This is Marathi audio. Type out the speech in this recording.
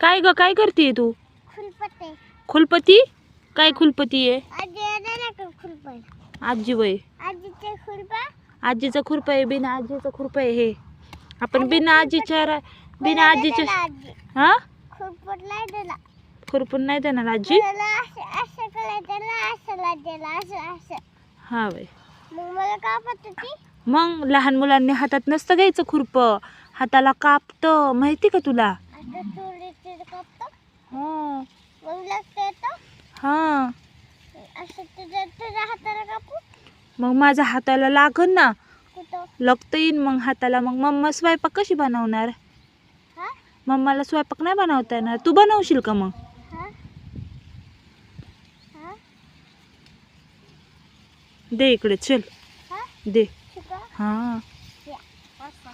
काय ग, काय करते तू? खुलपते. खुलपती? काय खुलपती आहे? आजी येणार का खुलपण? आजी वय. आजीचे खुलपा. आजीचं खुरपं आहे, बिना आजीचं खुरपं आहे हे. आपण आजी बिना आजीच्या बिना आजीच्या हा खुलपट नाही दिला. खुरपून नाही देणार आजी. मला असं असं करायचं ना, असं लागायला असं असं. हा वय. मग मला का पटती? मग लहान मुलांनी हातात नसतं घ्यायचं खुरपं, हाताला कापतं, माहिती का तुला? असं चोरीचे कापतो. हा मग लागतं येतं. हा. असं तुझ्या हाताला कापू. मग माझ्या हाताला लागन ना, कुठं? लगता येईन मग हाताला. मग मम्मा स्वयंपाक कशी बनवणार? हा मम्माला स्वयंपाक नाही बनवता येणार. तू बनवशील का मग? हा हा दे इकडे, चल हा दे. शिका. हा या.